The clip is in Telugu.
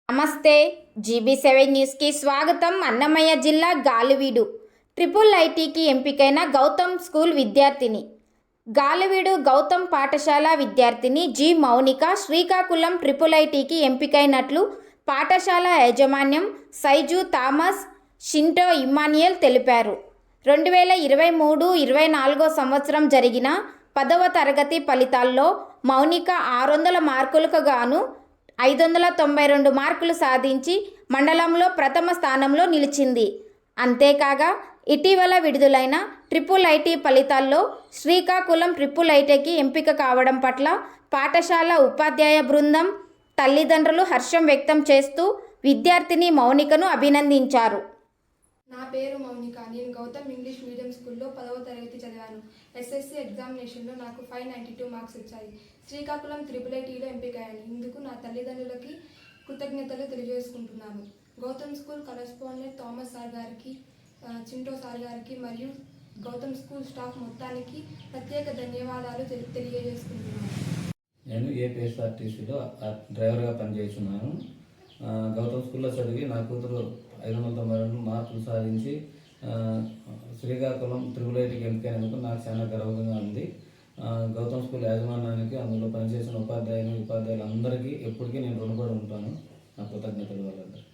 నమస్తే. GB7 న్యూస్కి స్వాగతం. అన్నమయ్య జిల్లా గాలివీడు ట్రిపుల్ ఐటీకి ఎంపికైన గౌతమ్ స్కూల్ విద్యార్థిని. గాలివీడు గౌతమ్ పాఠశాల విద్యార్థిని జి మౌనిక శ్రీకాకుళం ట్రిపుల్ ఐటీకి ఎంపికైనట్లు పాఠశాల యాజమాన్యం సైజు థామస్ షింటో ఇమ్మాన్యుయల్ తెలిపారు. 2023-24 సంవత్సరం జరిగిన 10వ తరగతి ఫలితాల్లో మౌనిక 600 మార్కులకు గాను 592 మార్కులు సాధించి మండలంలో ప్రథమ స్థానంలో నిలిచింది. అంతేకాగా ఇటీవల విడుదలైన ట్రిపుల్ ఐటీ ఫలితాల్లో శ్రీకాకుళం ట్రిపుల్ ఐటీకి ఎంపిక కావడం పట్ల పాఠశాల ఉపాధ్యాయ బృందం, తల్లిదండ్రులు హర్షం వ్యక్తం చేస్తూ విద్యార్థిని మౌనికను అభినందించారు. నా పేరు మౌనిక. నేను గౌతమ్ ఇంగ్లీష్ మీడియం స్కూల్లో 10వ తరగతి చదివాను. ఎస్ఎస్సి ఎగ్జామినేషన్లో నాకు 592 మార్క్స్ వచ్చాయి. శ్రీకాకుళం ట్రిపుల్ ఐటీలో ఎంపికయ్యాను. ఇందుకు నా తల్లిదండ్రులకి కృతజ్ఞతలు తెలియజేసుకుంటున్నాను. Gautam school correspondent Thomas sir గారికి, చింటో సార్ గారికి మరియు గౌతమ్ స్కూల్ స్టాఫ్ మొత్తానికి ప్రత్యేక ధన్యవాదాలు తెలియజేసుకుంటున్నాను. నేను ఏపీఎస్ఆర్టీసీలో డ్రైవర్గా పనిచేస్తున్నాను. గౌతమ్ స్కూల్లో చదివి నా కూతురు 592 మార్కులు సాధించి శ్రీకాకుళం ట్రిపుల్ ఐటీకి ఎంపికైనందుకు నాకు చాలా గర్వంగా ఉంది. గౌతమ్ స్కూల్ యాజమాన్యానికి, అందులో పనిచేసిన ఉపాధ్యాయులందరికీ ఎప్పటికీ నేను రుణపడి ఉంటాను. నా కృతజ్ఞతలు వాళ్ళందరూ.